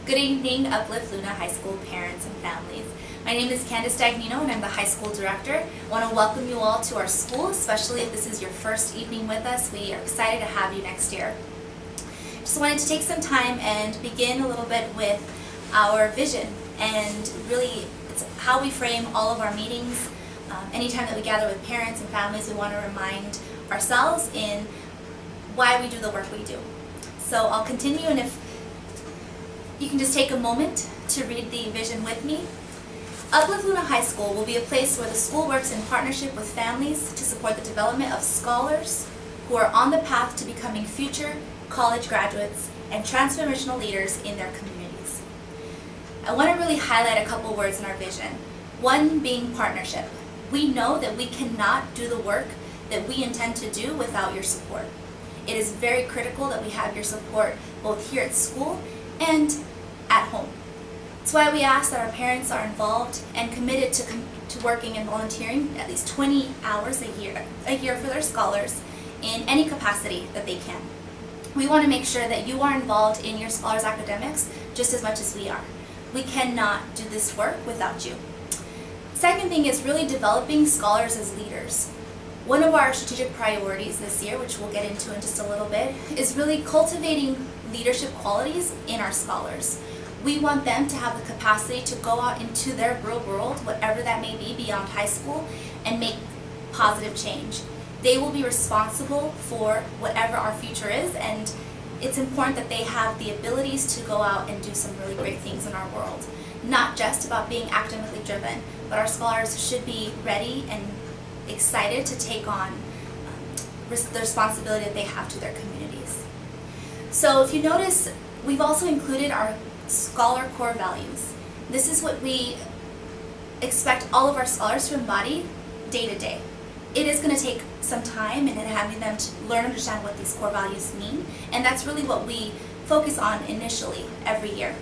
Good evening, Uplift Luna High School parents and families. My name is Candice Dagnino and I'm the high school director. I want to welcome you all to our school, especially if this is your first evening with us. We are excited to have you next year. Just wanted to take some time and begin a little bit with our vision, and really it's how we frame all of our meetings. Anytime that we gather with parents and families, we want to remind ourselves in why we do the work we do. So I'll continue, and if you can just take a moment to read the vision with me. Uplift Luna High School will be a place where the school works in partnership with families to support the development of scholars who are on the path to becoming future college graduates and transformational leaders in their communities. I want to really highlight a couple words in our vision. One being partnership. We know that we cannot do the work that we intend to do without your support. It is very critical that we have your support both here at school and at home. That's why we ask that our parents are involved and committed to working and volunteering at least 20 hours a year for their scholars in any capacity that they can. We want to make sure that you are involved in your scholars' academics just as much as we are. We cannot do this work without you. Second thing is really developing scholars as leaders. One of our strategic priorities this year, which we'll get into in just a little bit, is really cultivating leadership qualities in our scholars. We want them to have the capacity to go out into their real world, whatever that may be beyond high school, and make positive change. They will be responsible for whatever our future is, and it's important that they have the abilities to go out and do some really great things in our world. Not just about being academically driven, but our scholars should be ready and excited to take on the responsibility that they have to their communities. So if you notice, we've also included our scholar core values. This is what we expect all of our scholars to embody day to day. It is going to take some time and having them to learn and understand what these core values mean, and that's really what we focus on initially every year.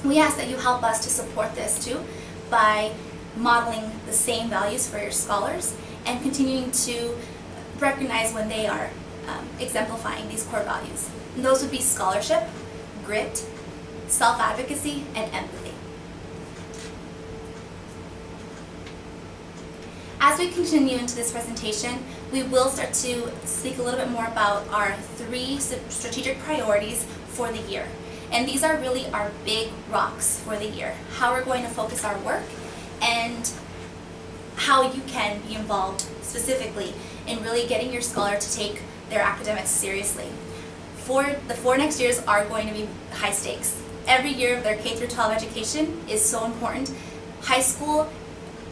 We ask that you help us to support this too by modeling the same values for your scholars and continuing to recognize when they are exemplifying these core values. And those would be scholarship, grit, self-advocacy, and empathy. As we continue into this presentation, we will start to speak a little bit more about our 3 strategic priorities for the year. And these are really our big rocks for the year. How we're going to focus our work and how you can be involved specifically in really getting your scholar to take their academics seriously. The 4 next years are going to be high stakes. Every year of their K-12 education is so important. High school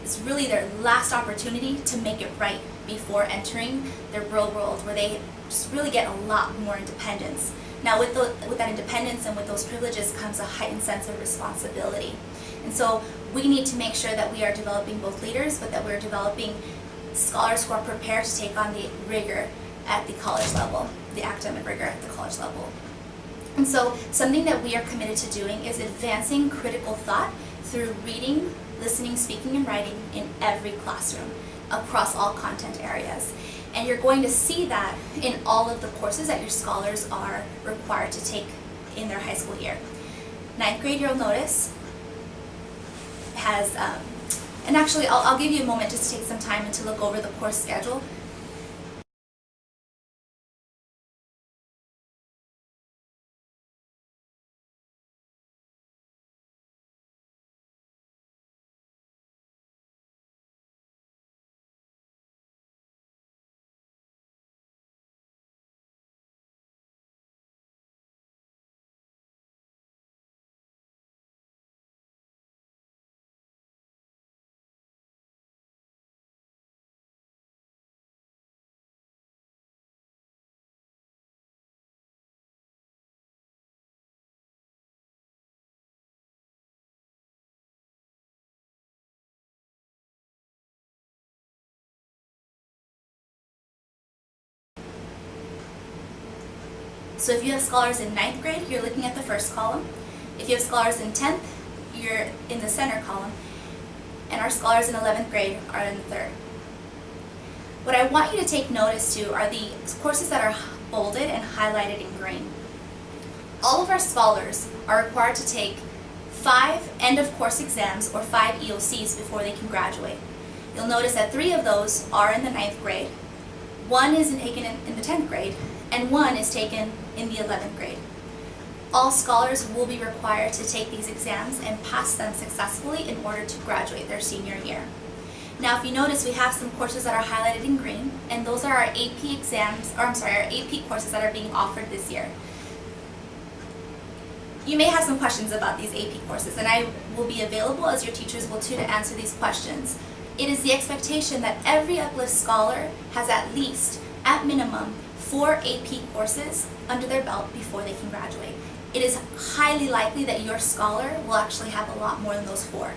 is really their last opportunity to make it right before entering their real world, where they just really get a lot more independence. Now with that independence and with those privileges comes a heightened sense of responsibility. And so we need to make sure that we are developing both leaders, but that we're developing scholars who are prepared to take on the rigor at the college level, the academic rigor at the college level. And so something that we are committed to doing is advancing critical thought through reading, listening, speaking, and writing in every classroom across all content areas. And you're going to see that in all of the courses that your scholars are required to take in their high school year. 9th grade, you'll notice, has, and actually I'll give you a moment just to take some time and to look over the course schedule. So if you have scholars in 9th grade, you're looking at the first column. If you have scholars in 10th, you're in the center column. And our scholars in 11th grade are in the third. What I want you to take notice to are the courses that are bolded and highlighted in green. All of our scholars are required to take 5 end-of-course exams or 5 EOCs before they can graduate. You'll notice that 3 of those are in the 9th grade, 1 is taken in the 10th grade, and 1 is taken in the 11th grade. All scholars will be required to take these exams and pass them successfully in order to graduate their senior year. Now, if you notice, we have some courses that are highlighted in green, and those are our AP exams, or our AP courses that are being offered this year. You may have some questions about these AP courses, and I will be available, as your teachers will too, to answer these questions. It is the expectation that every Uplift scholar has at least, at minimum, 4 AP courses under their belt before they can graduate. It is highly likely that your scholar will actually have a lot more than those 4.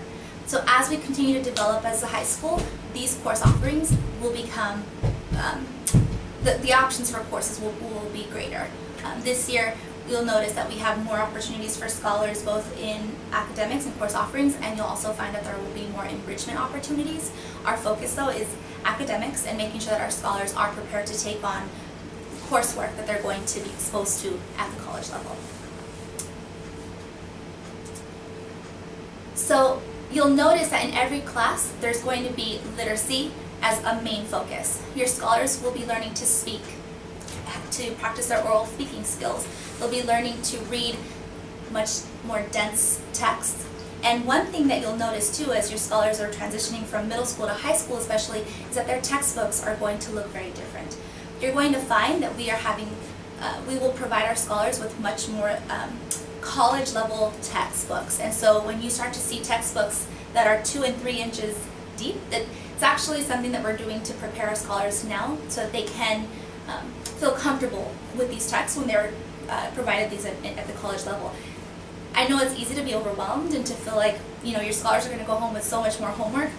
So as we continue to develop as a high school, these course offerings will become, the options for courses will be greater. This year, you'll notice that we have more opportunities for scholars both in academics and course offerings, and you'll also find that there will be more enrichment opportunities. Our focus, though, is academics and making sure that our scholars are prepared to take on coursework that they're going to be exposed to at the college level. So you'll notice that in every class, there's going to be literacy as a main focus. Your scholars will be learning to speak, to practice their oral speaking skills. They'll be learning to read much more dense texts. And one thing that you'll notice too, as your scholars are transitioning from middle school to high school especially, is that their textbooks are going to look very different. You're going to find that we will provide our scholars with much more college level textbooks. And so when you start to see textbooks that are 2 and 3 inches deep, it's actually something that we're doing to prepare our scholars now so that they can feel comfortable with these texts when they're provided these at the college level. I know it's easy to be overwhelmed and to feel like, your scholars are going to go home with so much more homework.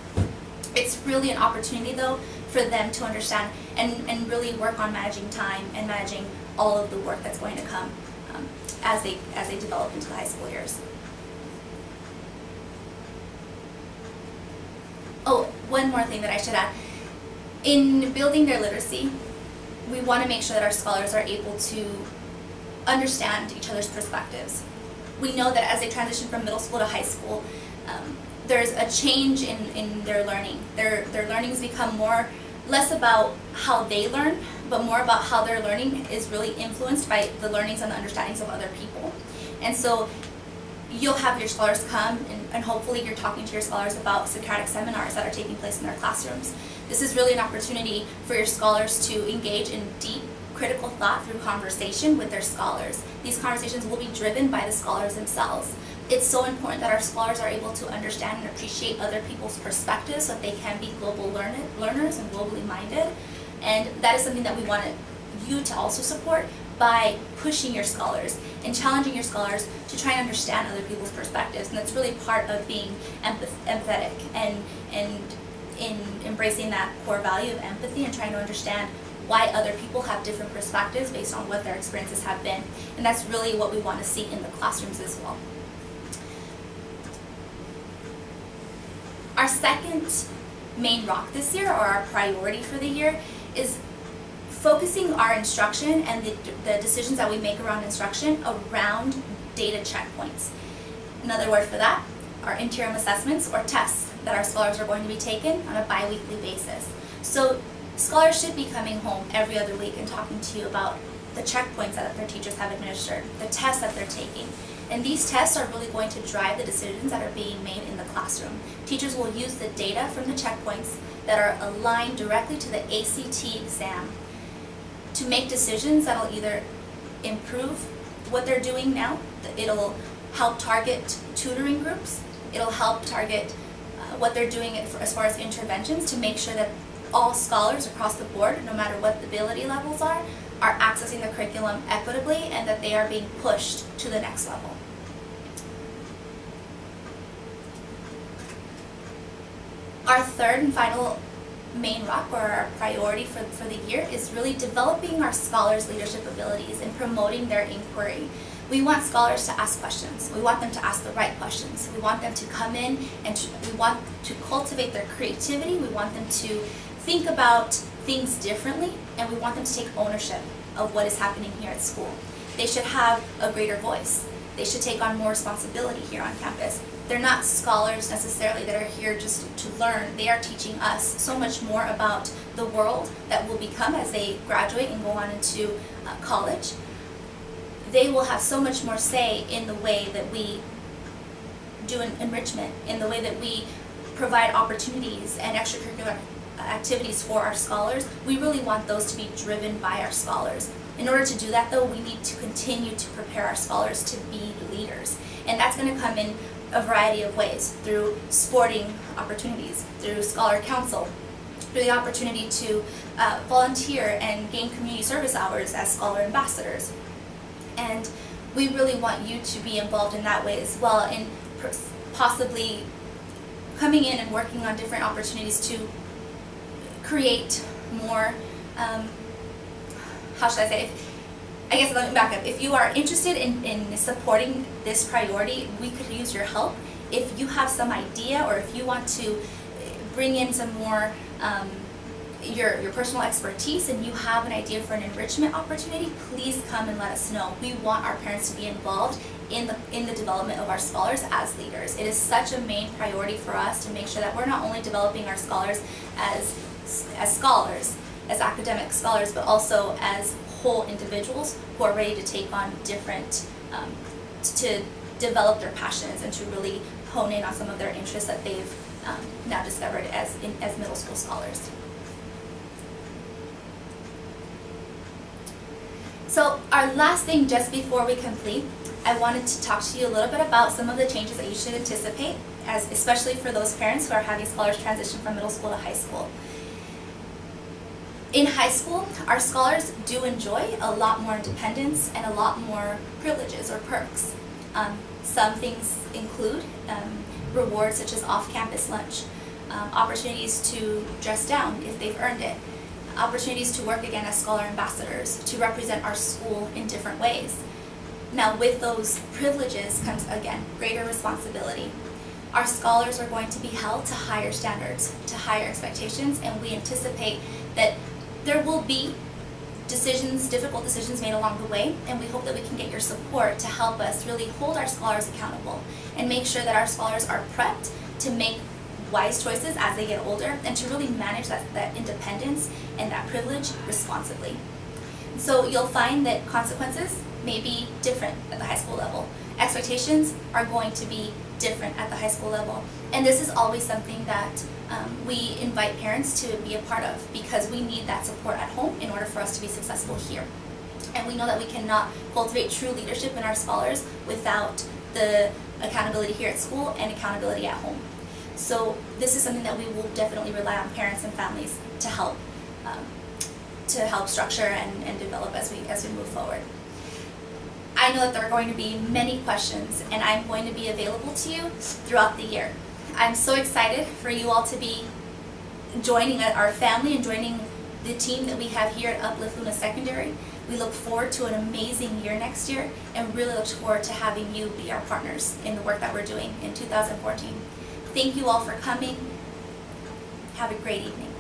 It's really an opportunity, though, for them to understand and really work on managing time and managing all of the work that's going to come as they develop into the high school years. Oh, one more thing that I should add. In building their literacy, we want to make sure that our scholars are able to understand each other's perspectives. We know that as they transition from middle school to high school, there's a change in their learning. Their learnings become less about how they learn, but more about how their learning is really influenced by the learnings and the understandings of other people. And so you'll have your scholars come, and hopefully you're talking to your scholars about Socratic seminars that are taking place in their classrooms. This is really an opportunity for your scholars to engage in deep critical thought through conversation with their scholars. These conversations will be driven by the scholars themselves. It's so important that our scholars are able to understand and appreciate other people's perspectives so that they can be global learners and globally minded. And that is something that we want you to also support by pushing your scholars and challenging your scholars to try and understand other people's perspectives. And that's really part of being empathetic and in embracing that core value of empathy and trying to understand why other people have different perspectives based on what their experiences have been. And that's really what we want to see in the classrooms as well. Our second main rock this year, or our priority for the year, is focusing our instruction and the decisions that we make around instruction around data checkpoints. Another word for that are interim assessments or tests that our scholars are going to be taking on a bi-weekly basis. So scholars should be coming home every other week and talking to you about the checkpoints that their teachers have administered, the tests that they're taking. And these tests are really going to drive the decisions that are being made in the classroom. Teachers will use the data from the checkpoints that are aligned directly to the ACT exam to make decisions that will either improve what they're doing now, it'll help target tutoring groups, it'll help target what they're doing as far as interventions to make sure that all scholars across the board, no matter what the ability levels are accessing the curriculum equitably and that they are being pushed to the next level. Our third and final main rock, or our priority for the year, is really developing our scholars' leadership abilities and promoting their inquiry. We want scholars to ask questions. We want them to ask the right questions. We want them to come in and we want to cultivate their creativity. We want them to think about things differently, and we want them to take ownership of what is happening here at school. They should have a greater voice. They should take on more responsibility here on campus. They're not scholars necessarily that are here just to learn. They are teaching us so much more about the world that will become as they graduate and go on into college. They will have so much more say in the way that we do enrichment, in the way that we provide opportunities and extracurricular activities for our scholars. We really want those to be driven by our scholars. In order to do that, though, we need to continue to prepare our scholars to be leaders. And that's going to come in a variety of ways, through sporting opportunities, through scholar council, through the opportunity to volunteer and gain community service hours as scholar ambassadors. And we really want you to be involved in that way as well, in possibly coming in and working on different opportunities to create more, how should I say, I guess let me back up. If you are interested in supporting this priority, we could use your help. If you have some idea, or if you want to bring in some more your personal expertise and you have an idea for an enrichment opportunity, please come and let us know. We want our parents to be involved in the development of our scholars as leaders. It is such a main priority for us to make sure that we're not only developing our scholars as scholars, as academic scholars, but also as whole individuals who are ready to take on different, to develop their passions and to really hone in on some of their interests that they've now discovered as middle school scholars. So our last thing just before we complete, I wanted to talk to you a little bit about some of the changes that you should anticipate, especially for those parents who are having scholars transition from middle school to high school. In high school, our scholars do enjoy a lot more independence and a lot more privileges or perks. Some things include rewards such as off-campus lunch, opportunities to dress down if they've earned it, opportunities to work again as scholar ambassadors, to represent our school in different ways. Now, with those privileges comes, again, greater responsibility. Our scholars are going to be held to higher standards, to higher expectations, and we anticipate that there will be difficult decisions made along the way, and we hope that we can get your support to help us really hold our scholars accountable and make sure that our scholars are prepped to make wise choices as they get older and to really manage that independence and that privilege responsibly. So you'll find that consequences may be different at the high school level. Expectations are going to be different at the high school level. And this is always something that we invite parents to be a part of, because we need that support at home in order for us to be successful here. And we know that we cannot cultivate true leadership in our scholars without the accountability here at school and accountability at home. So this is something that we will definitely rely on parents and families to help structure and develop as we move forward. I know that there are going to be many questions, and I'm going to be available to you throughout the year. I'm so excited for you all to be joining our family and joining the team that we have here at Uplift Luna Secondary. We look forward to an amazing year next year, and really look forward to having you be our partners in the work that we're doing in 2014. Thank you all for coming. Have a great evening.